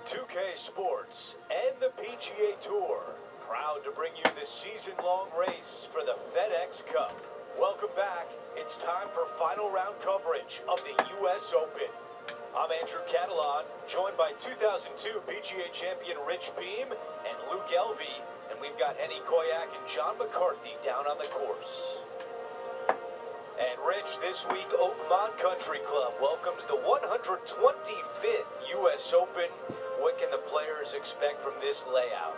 2K Sports and the PGA Tour, proud to bring you this season-long race for the FedEx Cup. Welcome back. It's time for final round coverage of the U.S. Open. I'm Andrew Catalan, joined by 2002 PGA champion Rich Beam and Luke Elvey, and we've got Henny Koyak and John McCarthy down on the course. And Rich, this week Oakmont Country Club welcomes the 125th U.S. Open. What can the players expect from this layout?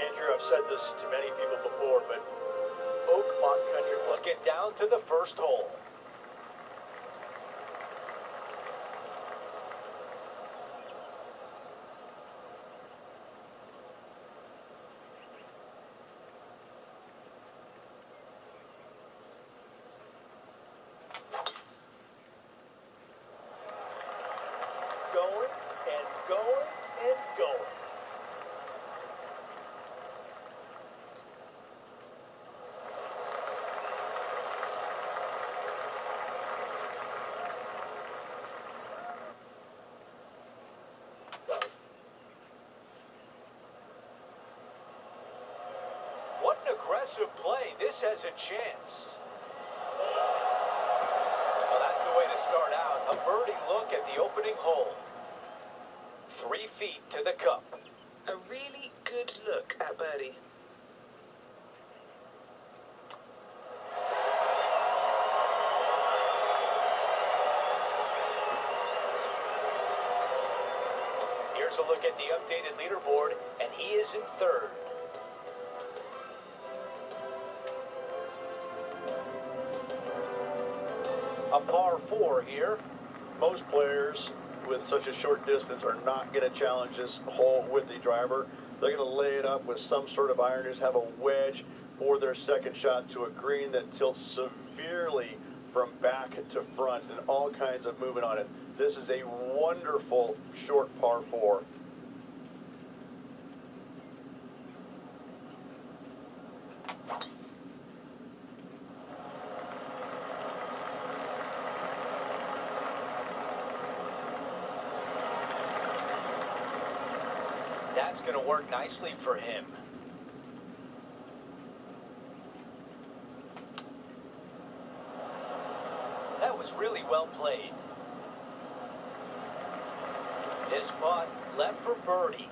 Andrew, I've said this to many people before, but Oakmont Country Club. Let's get down to the first hole. Going and going and going. What an aggressive play. This has a chance. Well, that's the way to start out. A birdie look at the opening hole. 3 feet to the cup. A really good look at birdie. Here's a look at the updated leaderboard, and he is in third. A par 4 here. Most players with such a short distance are not going to challenge this hole with the driver. They're going to lay it up with some sort of iron, just have a wedge for their second shot to a green that tilts severely from back to front and all kinds of movement on it. This is a wonderful short par 4. That's going to work nicely for him. That was really well played. This putt left for birdie.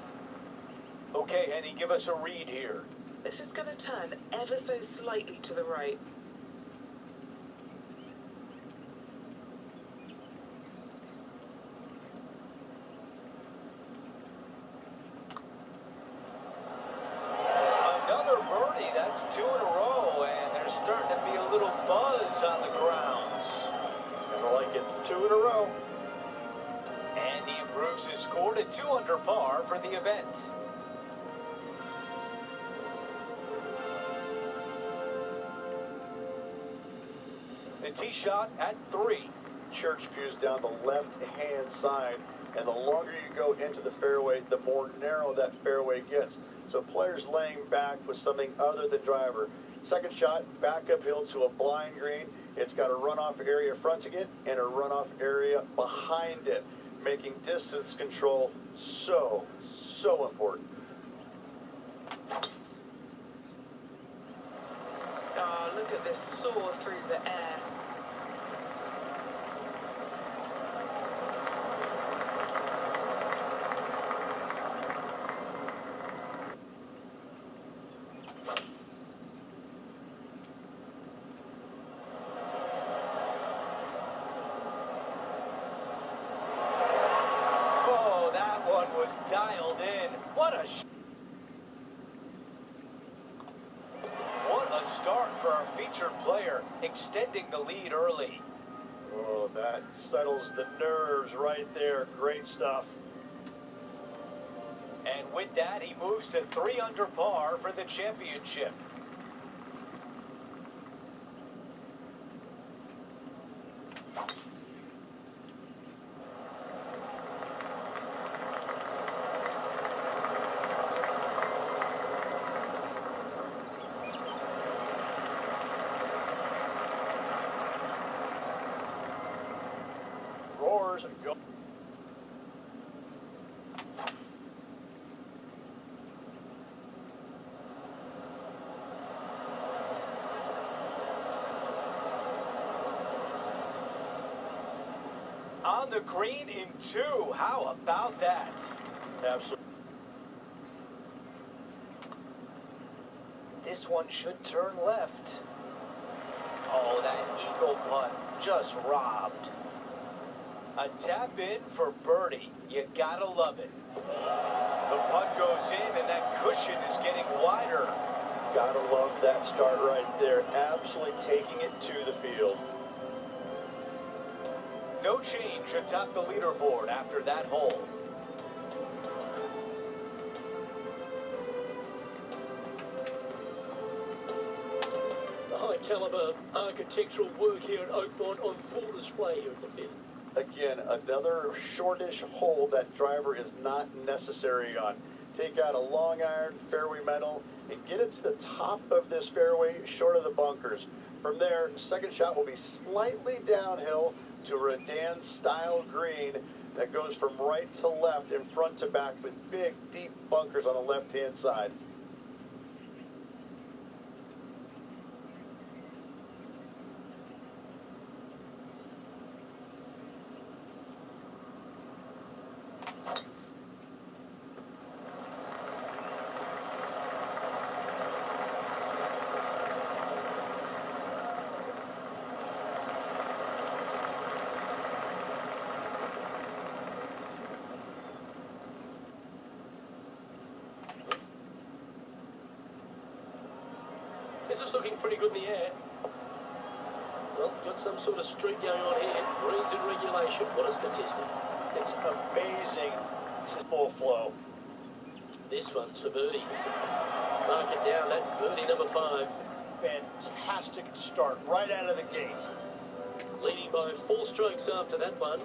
Okay, Henny, give us a read here. This is going to turn ever so slightly to the right. Another birdie. That's 2 in a row, and there's starting to be a little buzz on the grounds. Never like it. 2 in a row. And he improves his score to 2 under par for the event. The tee shot at 3. Church pews down the left-hand side, and the longer you go into the fairway, the more narrow that fairway gets. So players laying back with something other than driver. Second shot, back uphill to a blind green. It's got a runoff area fronting it and a runoff area behind it, making distance control so important. Oh, look at this soar through the air. Oh, that one was dialed in. What a start for our featured player, extending the lead early. Oh, that settles the nerves right there. Great stuff. And with that, he moves to 3 under par for the championship. Roars go. on the green in 2. How about that? Absolutely. This one should turn left. Oh, that eagle putt just robbed. A tap in for birdie. You gotta love it. The putt goes in and that cushion is getting wider. Gotta love that start right there. Absolutely taking it to the field. No change atop the leaderboard after that hole. The high caliber architectural work here at Oakmont on full display here at the 5th. Again, another shortish hole that driver is not necessary on. Take out a long iron, fairway metal, and get it to the top of this fairway, short of the bunkers. From there, second shot will be slightly downhill to a Redan style green that goes from right to left and front to back with big, deep bunkers on the left-hand side. This is looking pretty good in the air. Well, got some sort of streak going on here. Greens in regulation. What a statistic. It's amazing. This is full flow. This one's for birdie. Mark it down. That's birdie number 5. Fantastic start right out of the gate. Leading by 4 strokes after that one.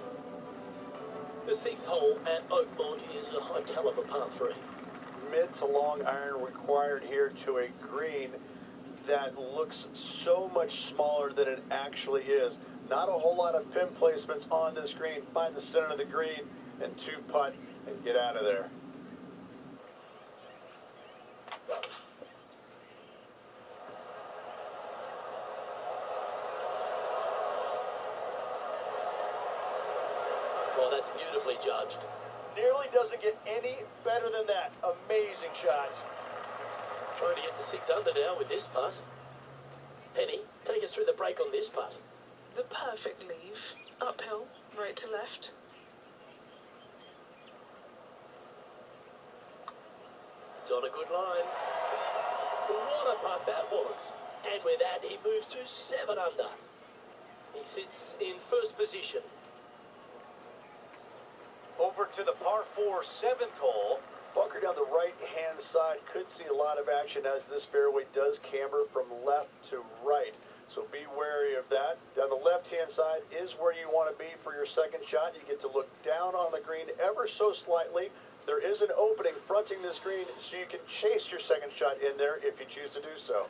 The 6th hole at Oakmont is a high caliber par 3. Mid to long iron required here to a green that looks so much smaller than it actually is. Not a whole lot of pin placements on this green. Find the center of the green and 2 putt and get out of there. Well, that's beautifully judged. Nearly doesn't get any better than that. Amazing shots. Trying to get to 6 under now with this putt. Penny, take us through the break on this putt. The perfect leave. Uphill, right to left. It's on a good line. What a putt that was. And with that, he moves to 7 under. He sits in first position. Over to the par 4 7th hole. Bunker down the right-hand side. Could see a lot of action as this fairway does camber from left to right. So be wary of that. Down the left-hand side is where you want to be for your second shot. You get to look down on the green ever so slightly. There is an opening fronting this green, so you can chase your second shot in there if you choose to do so.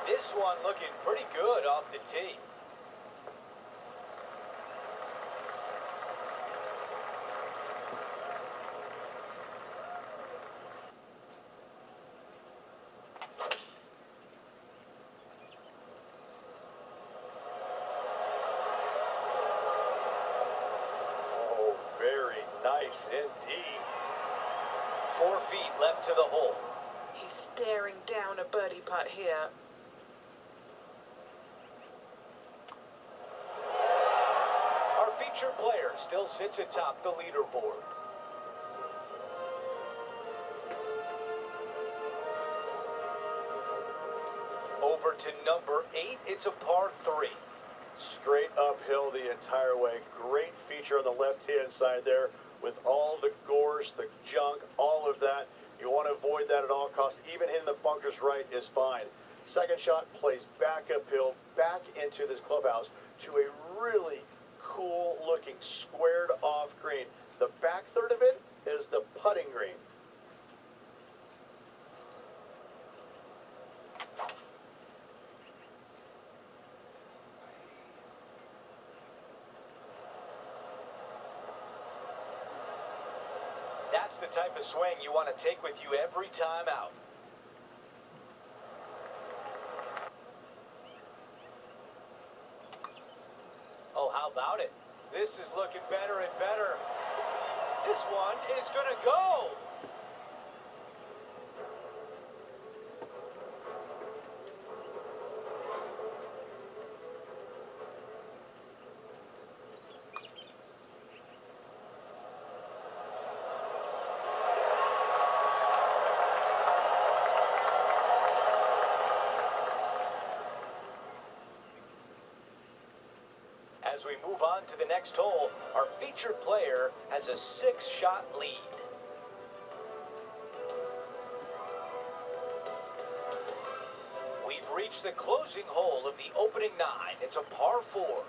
This one looking pretty good off the tee. Oh, very nice indeed. 4 feet left to the hole. He's staring down a birdie putt here. Our featured player still sits atop the leaderboard. Over to number 8, it's a par 3. Straight uphill the entire way. Great feature on the left-hand side there with all the gorse, the junk, all of that. You want to avoid that at all costs. Even hitting the bunkers right is fine. Second shot plays back uphill, back into this clubhouse to a really cool looking squared off green. The back third of it is the putting green. That's the type of swing you want to take with you every time out. Oh, how about it? This is looking better and better. This one is going to go. As we move on to the next hole, our featured player has a 6-shot lead. We've reached the closing hole of the opening 9. It's a par 4.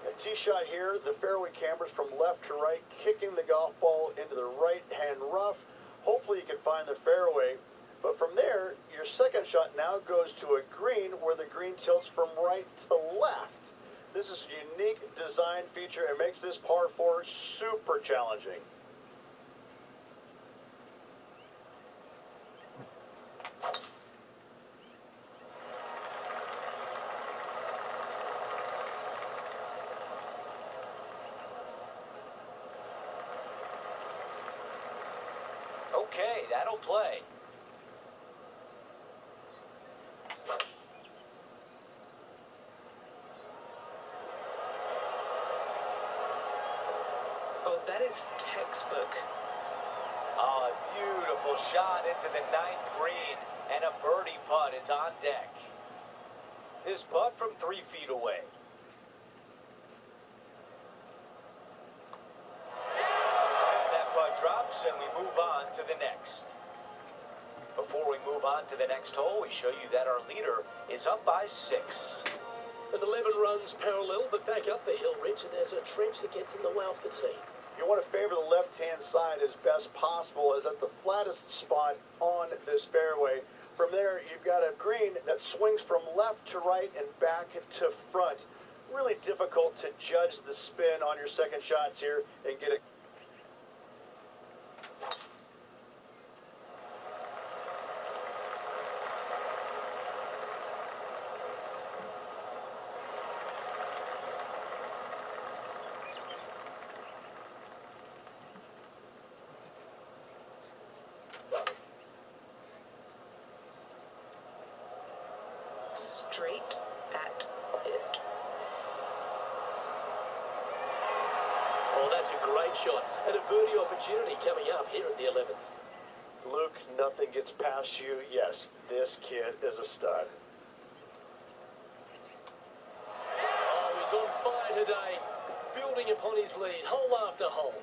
A tee shot here, the fairway cambers from left to right, kicking the golf ball into the right-hand rough. Hopefully you can find the fairway. But from there, your second shot now goes to a green where the green tilts from right to left. This is a unique design feature and makes this par 4 super challenging. Okay, that'll play. Oh, that is textbook. Oh, a beautiful shot into the 9th green, and a birdie putt is on deck. His putt from 3 feet away. And that putt drops, and we move on to the next. Before we move on to the next hole, we show you that our leader is up by 6. And 11 runs parallel, but back up the hill, Rich, and there's a trench that gets in the way of the tee. You want to favor the left-hand side as best possible, as at the flattest spot on this fairway. From there, you've got a green that swings from left to right and back to front. Really difficult to judge the spin on your second shots here and get it. Straight at it. Oh, that's a great shot. And a birdie opportunity coming up here at the 11th. Luke, nothing gets past you. Yes, this kid is a stud. Oh, he's on fire today. Building upon his lead, hole after hole.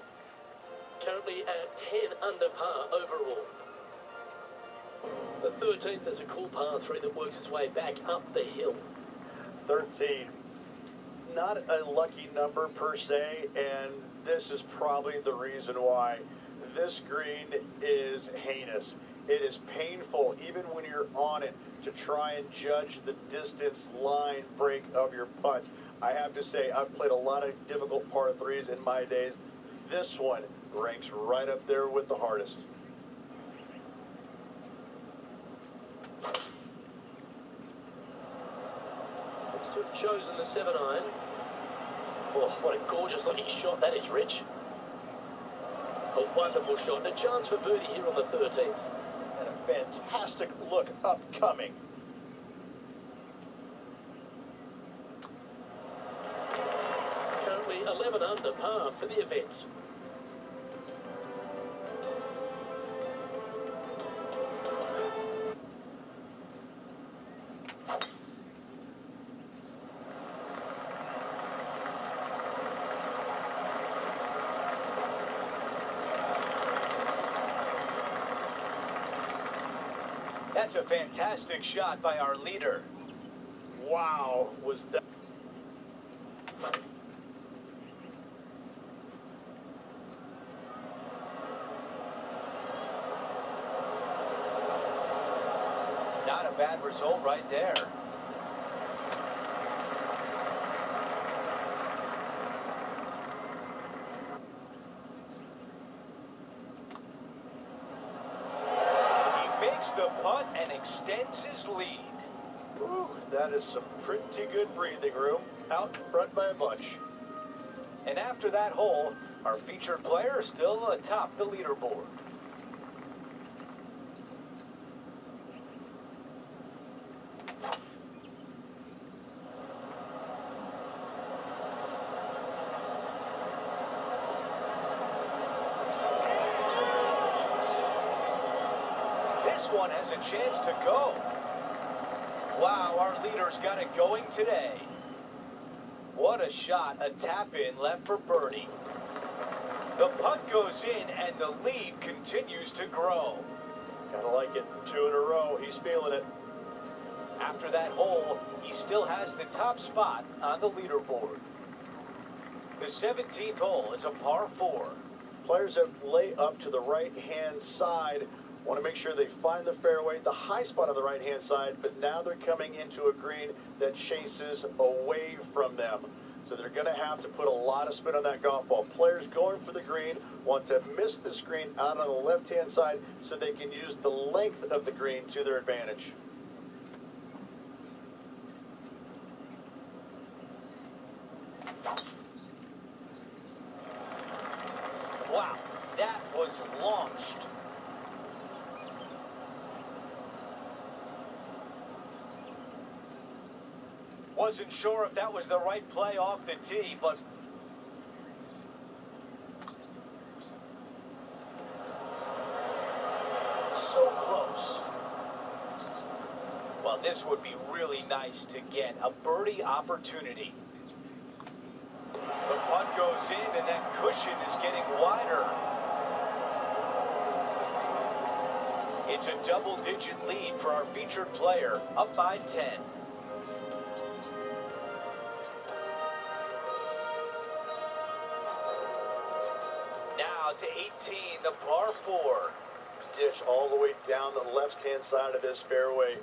Currently at 10 under par overall. The 13th is a cool par 3 that works its way back up the hill. 13. Not a lucky number per se, and this is probably the reason why. This green is heinous. It is painful, even when you're on it, to try and judge the distance line break of your putts. I have to say, I've played a lot of difficult par 3s in my days. This one ranks right up there with the hardest. Looks to have chosen the 7-iron. Oh, what a gorgeous looking shot that is, Rich. A wonderful shot and a chance for birdie here on the 13th. And a fantastic look upcoming. Currently 11 under par for the event. That's a fantastic shot by our leader. Wow, was that... Not a bad result right there. extends his lead. Whew, that is some pretty good breathing room. Out in front by a bunch. And after that hole, our featured player is still atop the leaderboard. This one has a chance to go. Wow, our leader's got it going today. What a shot, a tap in left for birdie. The putt goes in and the lead continues to grow. Gotta like it. 2 in a row. He's feeling it. After that hole, he still has the top spot on the leaderboard. The 17th hole is a par 4. Players that lay up to the right-hand side want to make sure they find the fairway, the high spot on the right-hand side, but now they're coming into a green that chases away from them. So they're going to have to put a lot of spin on that golf ball. Players going for the green want to miss this green out on the left-hand side so they can use the length of the green to their advantage. Wow, that was launched. Wasn't sure if that was the right play off the tee, but so close. Well, this would be really nice to get a birdie opportunity. The putt goes in and that cushion is getting wider. It's a double-digit lead for our featured player, up by 10. Now to 18, the par 4. Ditch all the way down the left-hand side of this fairway.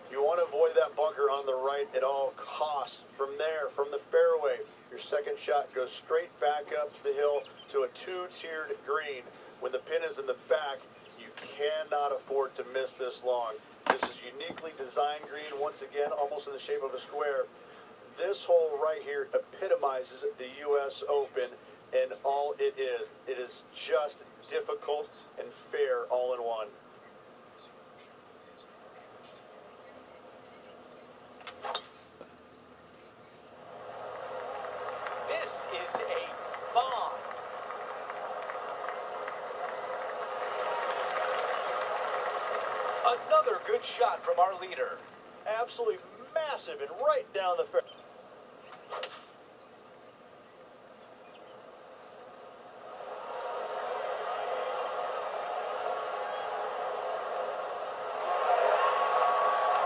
You want to avoid that bunker on the right at all costs. From there, from the fairway, your second shot goes straight back up the hill to a 2-tiered green. When the pin is in the back, you cannot afford to miss this long. This is uniquely designed green, once again, almost in the shape of a square. This hole right here epitomizes the U.S. Open and all it is. It is just difficult and fair all in one. This is a bomb. Another good shot from our leader. Absolutely massive and right down the fairway.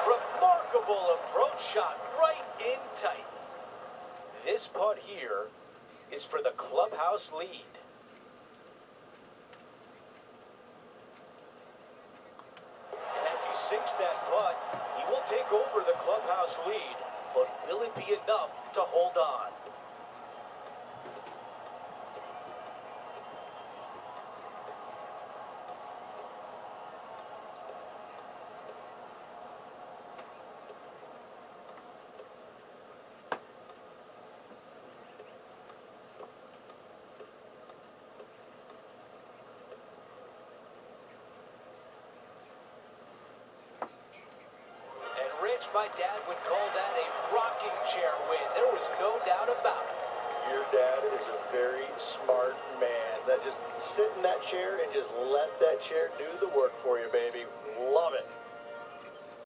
Remarkable approach shot right in tight. This putt here is for the clubhouse lead. And as he sinks that putt, he will take over the clubhouse lead. But will it be enough to hold on? Rich, my dad would call that a rocking chair win. There was no doubt about it. Your dad is a very smart man. That just sit in that chair and just let that chair do the work for you, baby. Love it.